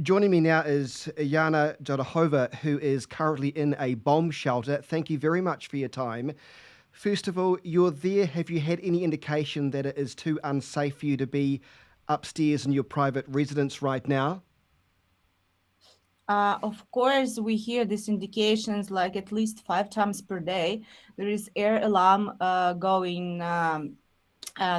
Joining me now is Yana Dorохova, who is currently in a bomb shelter. Thank you very much for your time. First of all, you're there. Have you had any indication that it is too unsafe for you to be upstairs in your private residence right now? Of course, we hear these indications like at least 5 times per day. There is air alarm going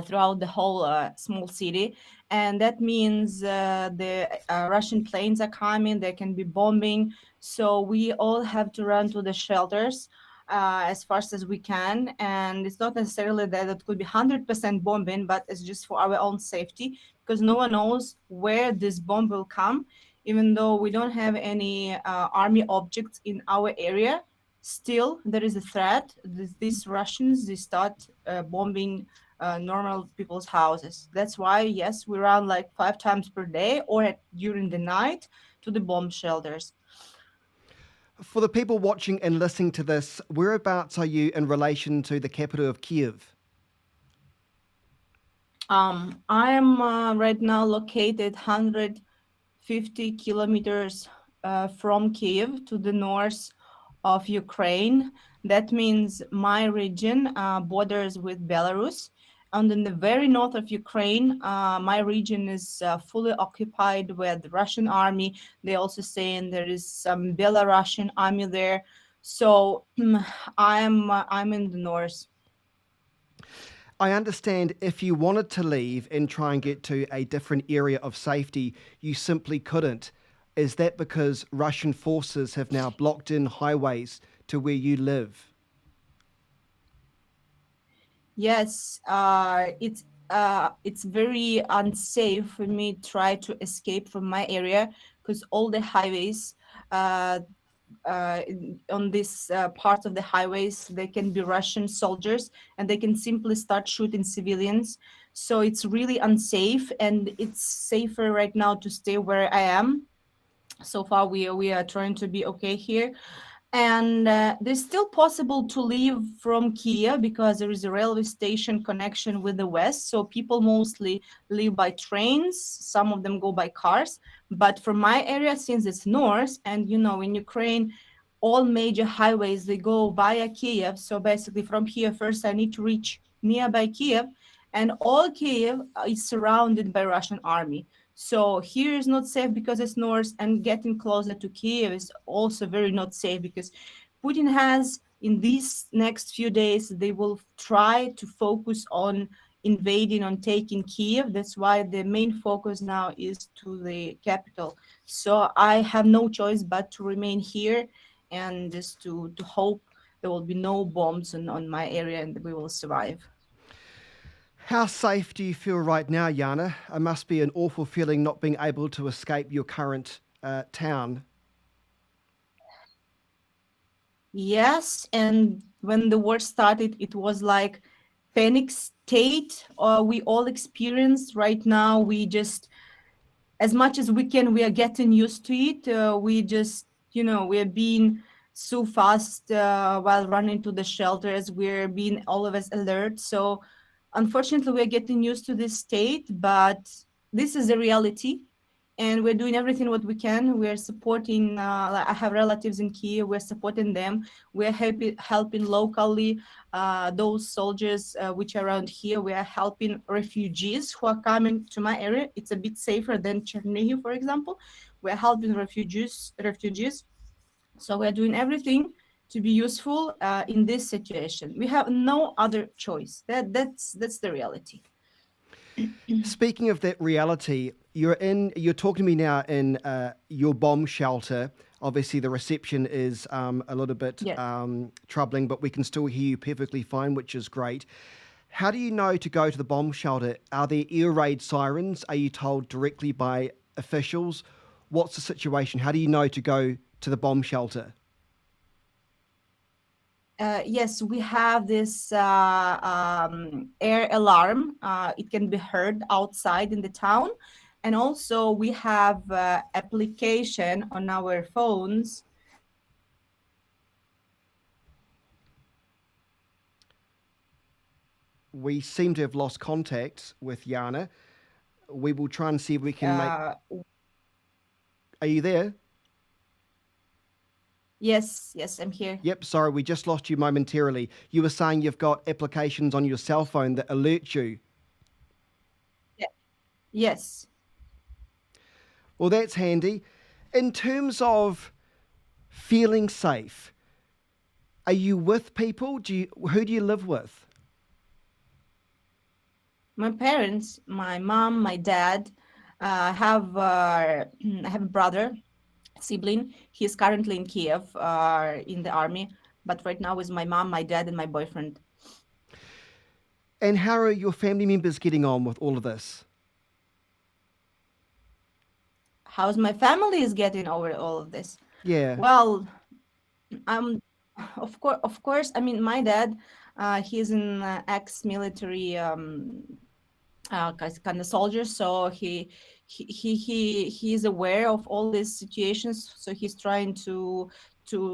throughout the whole small city, and that means the Russian planes are coming. There can be bombing, so we all have to run to the shelters as fast as we can. And it's not necessarily that it could be 100% bombing, but it's just for our own safety because no one knows where this bomb will come. Even though we don't have any army objects in our area, still there is a threat. These Russians, they start bombing normal people's houses. That's why, yes, we run like 5 times per day or during the night to the bomb shelters. For the people watching and listening to this, whereabouts are you in relation to the capital of Kiev? I am right now located 150 kilometers from Kiev to the north of Ukraine. That means my region borders with Belarus. And in the very north of Ukraine, my region is fully occupied with the Russian army. They also saying there is some Belarusian army there. So I'm in the north. I understand if you wanted to leave and try and get to a different area of safety, you simply couldn't. Is that because Russian forces have now blocked in highways to where you live? Yes, it's very unsafe for me to try to escape from my area because all the highways uh, on this part of the highways they can be Russian soldiers and they can simply start shooting civilians. So it's really unsafe, and it's safer right now to stay where I am. So far, we are trying to be okay here, and there's still possible to leave from Kiev because there is a railway station connection with the west. So people mostly leave by trains. Some of them go by cars. But from my area, since it's north, and in Ukraine, all major highways they go via Kiev. So basically, from here first, I need to reach nearby Kiev, and all Kiev is surrounded by Russian army. So here is not safe because it's north, and getting closer to Kiev is also very not safe because Putin has in these next few days they will try to focus on invading, on taking Kiev. That's why the main focus now is to the capital. So I have no choice but to remain here and just to hope there will be no bombs on my area and we will survive. How safe do you feel right now, Yana? It must be an awful feeling not being able to escape your current town. Yes, and when the war started, it was like panic state we all experienced. Right now, we just, as much as we can, we are getting used to it. We just, we are being so fast while running to the shelters. We're being always alert. So, unfortunately, we're getting used to this state, but this is the reality, and we're doing everything what we can. We're supporting. Like I have relatives in Kiev. We're supporting them. We're helping locally those soldiers which are around here. We are helping refugees who are coming to my area. It's a bit safer than Chernihiv, for example. We're helping refugees. So we're doing everything to be useful in this situation. We have no other choice. That's the reality. Speaking of that reality, you're talking to me now in your bomb shelter. Obviously, the reception is a little bit Yes. troubling, but we can still hear you perfectly fine, which is great. How do you know to go to the bomb shelter? Are there air raid sirens? Are you told directly by officials? What's the situation? How do you know to go to the bomb shelter? Yes, we have this air alarm. It can be heard outside in the town. And also we have application on our phones. We seem to have lost contact with Yana. We will try and see if we can make. Uh, Are you there? Yes, yes, I'm here. Yep, sorry, we just lost you momentarily. You were saying you've got applications on your cell phone that alert you. Yeah. Yes. Well, that's handy. In terms of feeling safe, are you with people? Who do you live with? My parents, my mom, my dad, have I have a brother, sibling. He is currently in Kiev, in the army, but right now is my mom, my dad, and my boyfriend. And how are your family members getting on with all of this? How's my family is getting over all of this? Yeah. Well, I'm of course. I mean, my dad, he's an ex-military kind of soldier, so he is aware of all these situations, so he's trying to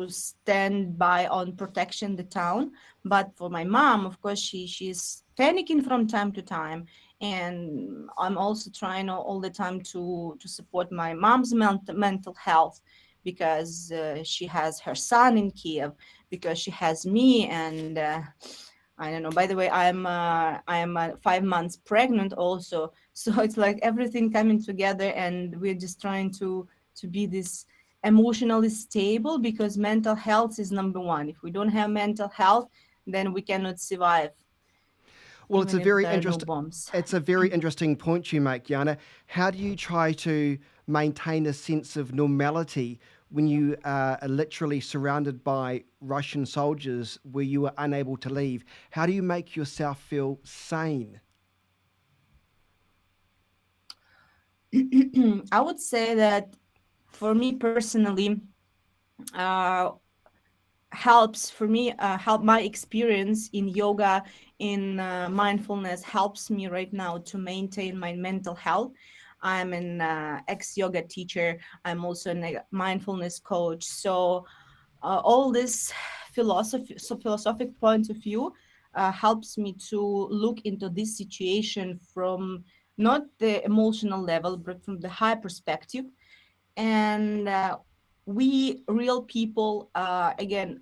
stand by on protection the town. But for my mom, of course, she's panicking from time to time, and I'm also trying all the time to support my mom's mental health, because she has her son in Kiev, because she has me, and I don't know. By the way, I am 5 months pregnant also, so it's like everything coming together, and we're just trying to be this emotionally stable, because mental health is number one. If we don't have mental health, then we cannot survive, Well, even if there are no bombs. it's a very interesting point you make, Yana. How do you try to maintain a sense of normality when you are literally surrounded by Russian soldiers where you are unable to leave? How do you make yourself feel sane? I would say that for me personally, uh, helps for me help my experience in yoga, in mindfulness, helps me right now to maintain my mental health. I'm an ex yoga teacher. I'm also a mindfulness coach, so all this philosophic point of view helps me to look into this situation from not the emotional level, but from the high perspective. And we real people, again,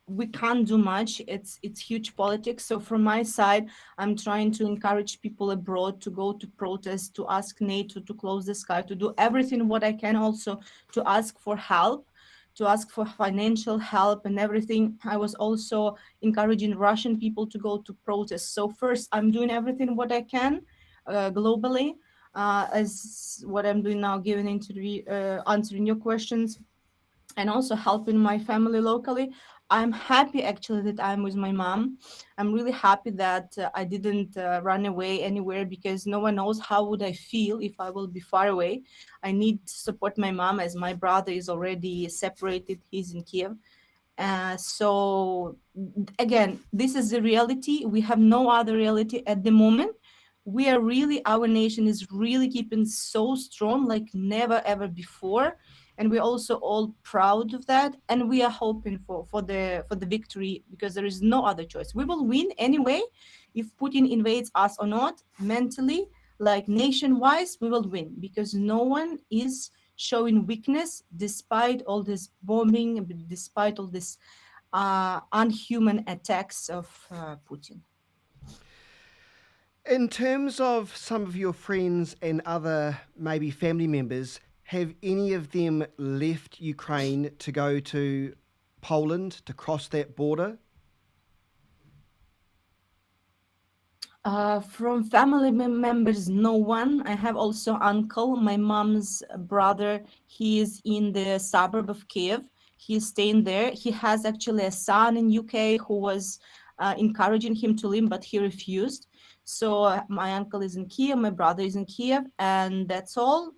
we can't do much. It's huge politics. So from my side, I'm trying to encourage people abroad to go to protest, to ask NATO to close the sky, to do everything what I can, also to ask for help, to ask for financial help and everything. I was also encouraging Russian people to go to protest. So first, I'm doing everything what I can globally, as what I'm doing now, giving interview, answering your questions, and also helping my family locally. I'm happy actually that I'm with my mom. I'm really happy that I didn't run away anywhere, because no one knows how would I feel if I will be far away. I need to support my mom, as my brother is already separated. He's in Kiev. So again, this is the reality. We have no other reality at the moment. We are really, our nation is really keeping so strong like never ever before, and we're also all proud of that. And we are hoping for the victory, because there is no other choice. We will win anyway, if Putin invades us or not. Mentally, like nation-wise, we will win, because no one is showing weakness despite all this bombing, despite all this unhuman attacks of Putin. In terms of some of your friends and other maybe family members, have any of them left Ukraine to go to Poland to cross that border? From family members, no one. I have also uncle, my mom's brother. He is in the suburb of Kiev. He's staying there. He has actually a son in UK who was encouraging him to leave, but he refused. So my uncle is in Kiev, my brother is in Kiev, and that's all.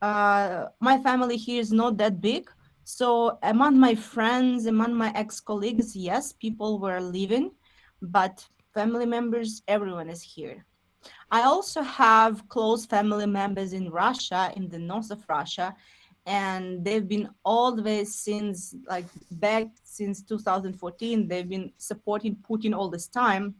My family here is not that big. So among my friends, among my ex-colleagues, yes, people were leaving, but family members, everyone is here. I also have close family members in Russia, in the north of Russia, and they've been all the way since, like, back since 2014. They've been supporting Putin all this time.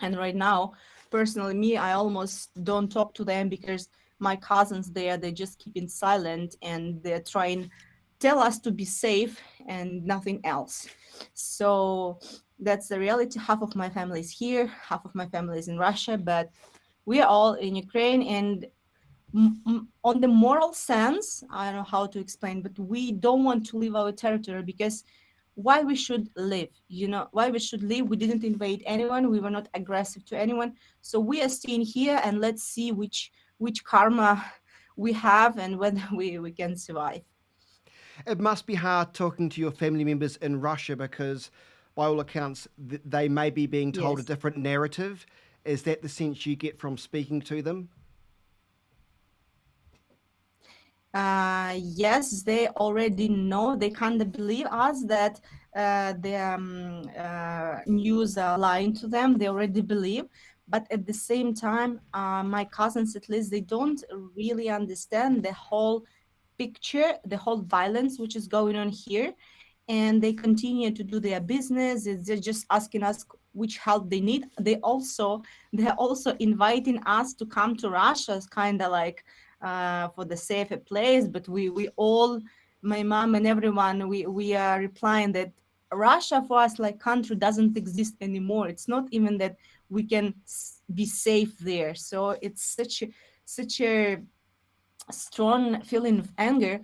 And right now, personally, me, I almost don't talk to them, because my cousins there, they just keeping silent and they're trying tell us to be safe and nothing else. So that's the reality. Half of my family is here, half of my family is in Russia, but we are all in Ukraine. And on the moral sense, I don't know how to explain, but we don't want to leave our territory because why we should live? Why we should live? We didn't invade anyone. We were not aggressive to anyone. So we are staying here and let's see which karma we have and whether we can survive. It must be hard talking to your family members in Russia because, by all accounts, they may be being told a Yes. different narrative. Is that the sense you get from speaking to them? Yes, they already know. They can't believe us that the news are lying to them. They already believe. But at the same time, my cousins, at least, they don't really understand the whole picture, the whole violence which is going on here, and they continue to do their business. They're just asking us which help they need. They're also inviting us to come to Russia. It's kind of like for the safer place. But we all, my mom and everyone, we are replying that Russia for us like country doesn't exist anymore. It's not even that we can be safe there. So it's such a strong feeling of anger.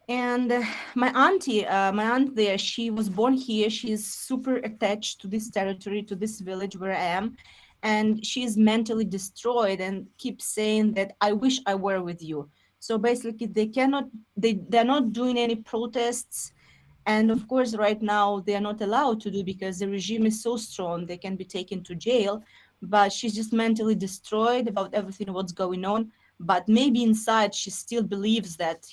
And my aunt there, she was born here. She's super attached to this territory, to this village where I am, and she's mentally destroyed and keeps saying that I wish I were with you. So basically, they're not doing any protests, and of course, right now they are not allowed to do because the regime is so strong. They can be taken to jail. But she's just mentally destroyed about everything what's going on. But maybe inside she still believes that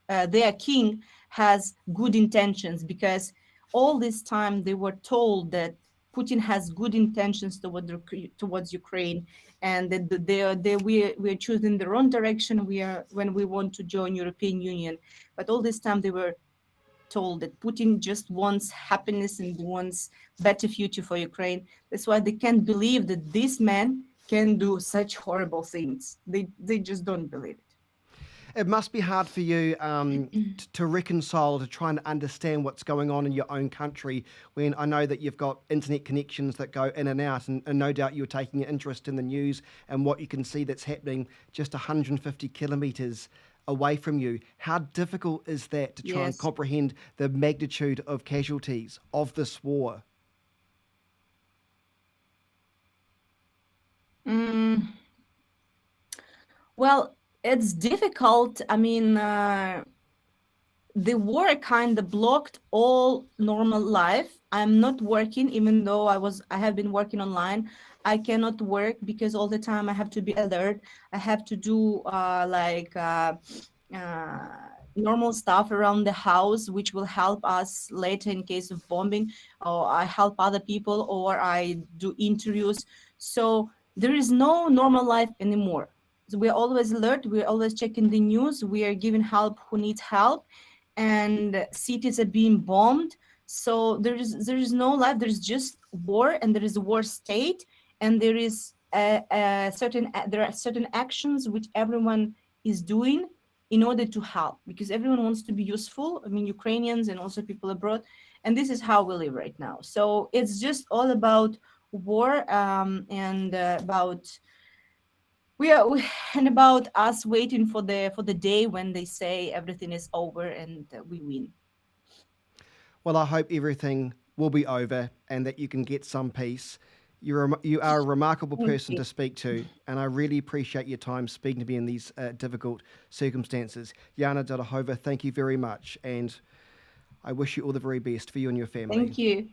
their king has good intentions, because all this time they were told that Putin has good intentions towards Ukraine, and that we are choosing the wrong direction. We are when we want to join European Union, but all this time they were told that Putin just wants happiness and wants better future for Ukraine. That's why they can't believe that this man can do such horrible things. They just don't believe It must be hard for you to reconcile, to try and understand what's going on in your own country when I know that you've got internet connections that go in and out, and no doubt you're taking an interest in the news and what you can see that's happening just 150 kilometres away from you. How difficult is that to it. try and Yes. comprehend the magnitude of casualties of this war? Mm, well, it's difficult. I mean, the war kind of blocked all normal life. I'm not working, even though I have been working online. I cannot work because all the time I have to be alert. I have to do uh, normal stuff around the house, which will help us later in case of bombing, or I help other people, or I do interviews. So there is no normal life anymore. So we're always alert. We're always checking the news. We are giving help who needs help, and cities are being bombed. So there is no life. There's just war, and there is a war state, and there are certain actions which everyone is doing in order to help, because everyone wants to be useful. I mean, Ukrainians and also people abroad, and this is how we live right now. So it's just all about war, and about and about us waiting for the day when they say everything is over and we win. Well, I hope everything will be over and that you can get some peace. You are a remarkable Thank person you. to speak to, and I really appreciate your time speaking to me in these difficult circumstances. Yana Dorохova, thank you very much, and I wish you all the very best for you and your family. Thank you.